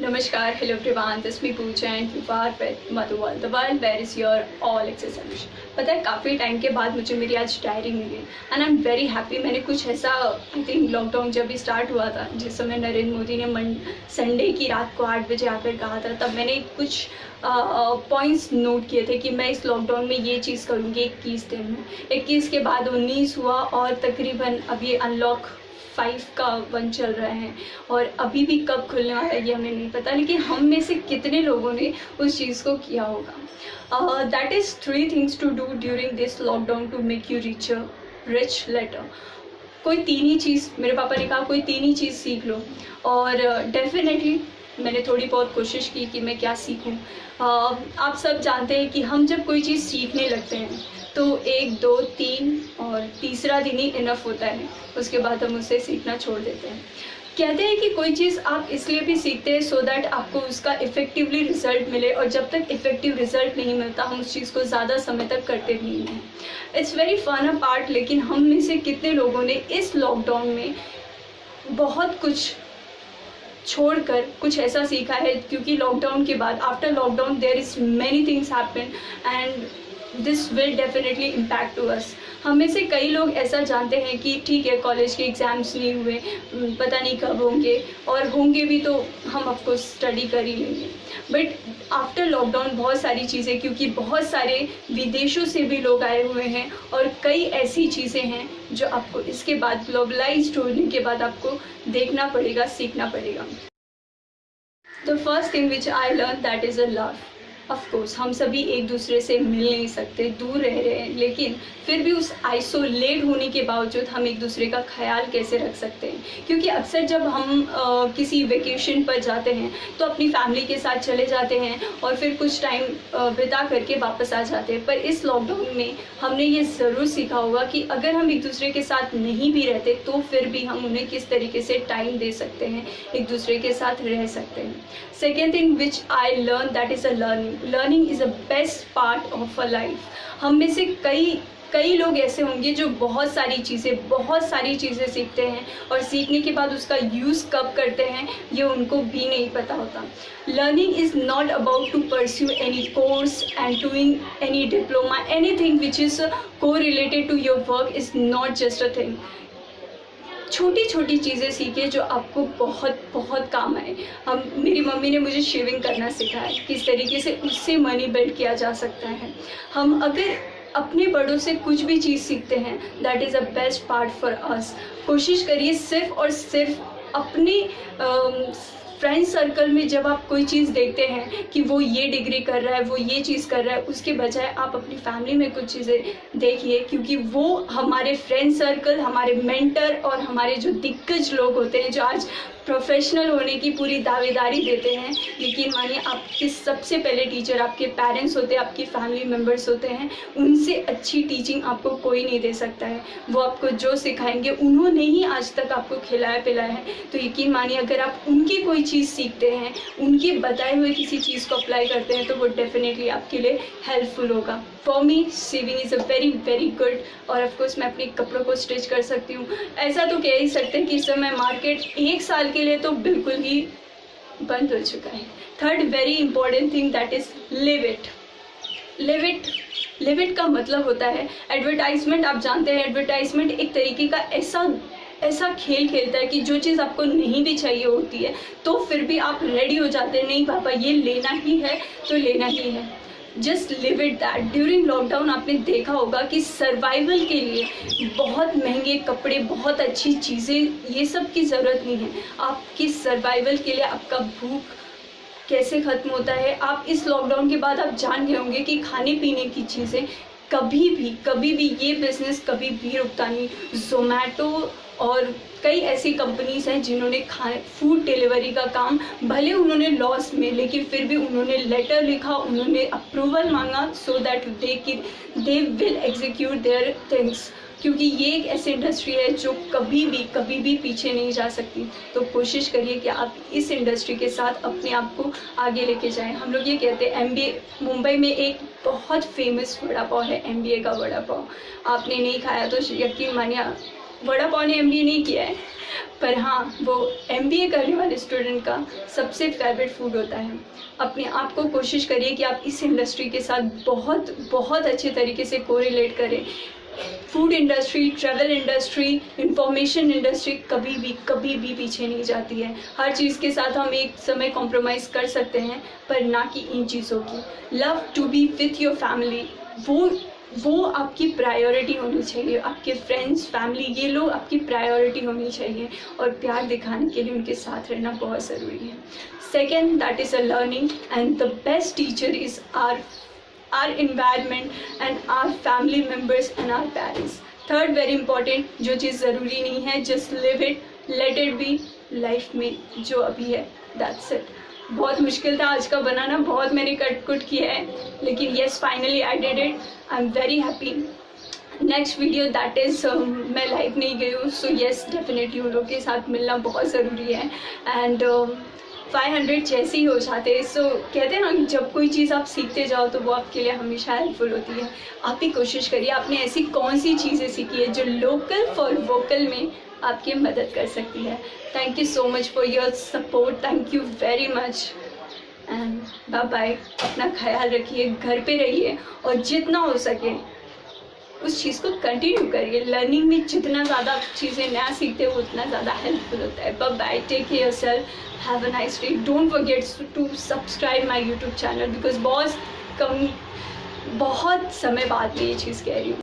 Namaskar, hello everyone, this is me Pooja and you are with Madhuwal, the world where is your all access solution। पता है काफ़ी time के बाद मुझे मेरी आज डायरी मिली and I am very happy. मैंने कुछ ऐसा आई थिंक लॉकडाउन जब भी स्टार्ट हुआ था, जिस समय नरेंद्र मोदी ने संडे की रात को 8 बजे आकर कहा था, तब मैंने कुछ पॉइंट्स नोट किए थे कि मैं इस लॉकडाउन में ये चीज़ करूँगी 21 दिन में। 21 के बाद 19 हुआ और तकरीबन अब ये अनलॉक 5 का 1 चल रहा है और अभी भी कब खुलने वाला है ये हमें नहीं पता, लेकिन हम में से कितने लोगों ने उस चीज़ को किया होगा। That is 3 things to do during this lockdown to make you rich later. कोई 3 ही चीज़, मेरे पापा ने कहा कोई 3 ही चीज़ सीख लो और डेफिनेटली मैंने थोड़ी बहुत कोशिश की कि मैं क्या सीखूं। आप सब जानते हैं कि हम जब कोई चीज़ सीखने लगते हैं तो 1, 2, 3 और तीसरा दिन ही इनफ होता है, उसके बाद हम उसे सीखना छोड़ देते हैं। कहते हैं कि कोई चीज़ आप इसलिए भी सीखते हैं सो दैट आपको उसका इफ़ेक्टिवली रिज़ल्ट मिले, और जब तक इफ़ेक्टिव रिज़ल्ट नहीं मिलता हम उस चीज़ को ज़्यादा समय तक करते नहीं हैं। It's very fun a part, लेकिन हम में से कितने लोगों ने इस लॉकडाउन में बहुत कुछ छोड़कर कुछ ऐसा सीखा है, क्योंकि लॉकडाउन के बाद after lockdown there is many things happen and this will definitely impact to us. हम में से कई लोग ऐसा जानते हैं कि ठीक है कॉलेज के एग्ज़ाम्स नहीं हुए, पता नहीं कब होंगे, और होंगे भी तो हम ऑफकोर्स स्टडी कर ही लेंगे। बट आफ्टर लॉकडाउन बहुत सारी चीज़ें, क्योंकि बहुत सारे विदेशों से भी लोग आए हुए हैं और कई ऐसी चीज़ें हैं जो आपको इसके बाद ग्लोबलाइज्ड होने के बाद आपको देखना पड़ेगा, सीखना पड़ेगा। The first thing which I learn that is a love. Of course हम सभी एक दूसरे से मिल नहीं सकते, दूर रह रहे हैं, लेकिन फिर भी उस आइसोलेट होने के बावजूद हम एक दूसरे का ख्याल कैसे रख सकते हैं। क्योंकि अक्सर जब हम किसी वेकेशन पर जाते हैं तो अपनी फैमिली के साथ चले जाते हैं और फिर कुछ टाइम बिता करके वापस आ जाते हैं। पर इस लॉकडाउन में हमने ये ज़रूर सीखा होगा कि अगर हम एक दूसरे के साथ नहीं भी रहते तो फिर भी हम उन्हें किस तरीके से टाइम दे सकते हैं, एक दूसरे के साथ रह सकते हैं। Second thing which I learn that is a learning is a best part of a life. हम में से कई लोग ऐसे होंगे जो बहुत सारी चीज़ें सीखते हैं और सीखने के बाद उसका यूज़ कब करते हैं ये उनको भी नहीं पता होता। Learning is not about to pursue any course and doing any diploma, anything which is correlated to your work is not just a thing. छोटी छोटी चीज़ें सीखे जो आपको बहुत काम आए। मेरी मम्मी ने मुझे शेविंग करना सिखाया, किस तरीके से उससे मनी बिल्ड किया जा सकता है। हम अगर अपने बड़ों से कुछ भी चीज़ सीखते हैं that is a best part for us. कोशिश करिए सिर्फ़ और सिर्फ अपने फ्रेंड सर्कल में जब आप कोई चीज़ देखते हैं कि वो ये डिग्री कर रहा है, वो ये चीज़ कर रहा है, उसके बजाय आप अपनी फैमिली में कुछ चीज़ें देखिए, क्योंकि वो हमारे फ्रेंड सर्कल, हमारे मेंटर और हमारे जो दिग्गज लोग होते हैं जो आज प्रोफेशनल होने की पूरी दावेदारी देते हैं, लेकिन मानिए आपके सबसे पहले टीचर आपके पेरेंट्स होते हैं, आपकी फैमिली मेम्बर्स होते हैं। उनसे अच्छी टीचिंग आपको कोई नहीं दे सकता है। वो आपको जो सिखाएंगे उन्होंने ही आज तक आपको खिलाया पिलाया है, तो यकीन मानिए अगर आप उनकी कोई चीज़ सीखते हैं, उनके बताए हुए किसी चीज़ को अप्लाई करते हैं तो वो डेफिनेटली आपके लिए हेल्पफुल होगा। For me saving is a very good, और ऑफकोर्स मैं अपने कपड़ों को स्टिच कर सकती हूँ। ऐसा तो कह ही सकते हैं कि इस समय मार्केट 1 साल के लिए तो बिल्कुल ही बंद हो चुका है। Third very important thing that is live it का मतलब होता है एडवर्टाइजमेंट। आप जानते हैं एडवर्टाइजमेंट एक तरीके का ऐसा खेल खेलता है कि जो चीज़ आपको नहीं भी चाहिए होती है तो फिर भी आप रेडी हो जाते हैं, नहीं पापा ये लेना ही है तो लेना ही है। Just live it that. During lockdown आपने देखा होगा कि सर्वाइवल के लिए बहुत महंगे कपड़े, बहुत अच्छी चीज़ें, ये सब की ज़रूरत नहीं है। आपकी सर्वाइवल के लिए आपका भूख कैसे ख़त्म होता है, आप इस लॉकडाउन के बाद आप जान गए होंगे कि खाने पीने की चीज़ें कभी भी ये बिज़नेस कभी भी रुकता नहीं। ज़ोमैटो और कई ऐसी कंपनीज़ हैं जिन्होंने फूड डिलीवरी का काम, भले उन्होंने लॉस में, लेकिन फिर भी उन्होंने लेटर लिखा, उन्होंने अप्रूवल मांगा so that they will execute their things, क्योंकि ये एक ऐसी इंडस्ट्री है जो कभी भी पीछे नहीं जा सकती। तो कोशिश करिए कि आप इस इंडस्ट्री के साथ अपने आप को आगे लेके जाएं। हम लोग ये कहते हैं MBA, मुंबई में एक बहुत फेमस वड़ा पाव है MBA का वड़ा पाव। आपने नहीं खाया तो यकीन मानिए वड़ा पाव ने MBA नहीं किया है, पर हाँ वो MBA करने वाले स्टूडेंट का सबसे फेवरेट फूड होता है। अपने आप को कोशिश करिए कि आप इस इंडस्ट्री के साथ बहुत बहुत अच्छे तरीके से कोरिलेट करें। Food industry, travel industry, information industry कभी भी पीछे नहीं जाती है। हर चीज़ के साथ हम एक समय कॉम्प्रोमाइज़ कर सकते हैं, पर ना कि इन चीज़ों की। Love to be with your family, वो आपकी प्रायोरिटी होनी चाहिए। आपके फ्रेंड्स, फैमिली, ये लोग आपकी प्रायोरिटी होनी चाहिए, और प्यार दिखाने के लिए उनके साथ रहना बहुत ज़रूरी है। Second, that is a learning, and the best teacher is our environment and our family members and our parents. Third, very important, जो चीज़ ज़रूरी नहीं है, just live it, let it be, life में जो अभी है, that's it. बहुत मुश्किल था आज का बनाना, बहुत मैंने कट कुट किया है, लेकिन yes, finally I did it. I'm very happy. Next video that is मैं लाइव नहीं गई हूँ, सो येस डेफिनेटली उन लोगों के साथ मिलना बहुत ज़रूरी है। एंड 500 जैसे ही हो जाते हैं, सो कहते हैं ना जब कोई चीज़ आप सीखते जाओ तो वो आपके लिए हमेशा हेल्पफुल होती है। आप भी कोशिश करिए, आपने ऐसी कौन सी चीज़ें सीखी है जो लोकल फॉर वोकल में आपकी मदद कर सकती है। Thank you so much for your support, thank you very much, and bye bye. अपना ख्याल रखिए, घर पे रहिए, और जितना हो सके उस चीज़ को कंटिन्यू करिए। लर्निंग में जितना ज़्यादा चीज़ें नया सीखते हो उतना ज़्यादा हेल्पफुल होता है। Bye bye, take care yourself, have a nice day. Don't forget to subscribe my YouTube channel, because बहुत समय बाद में ये चीज़ कह रही हूँ।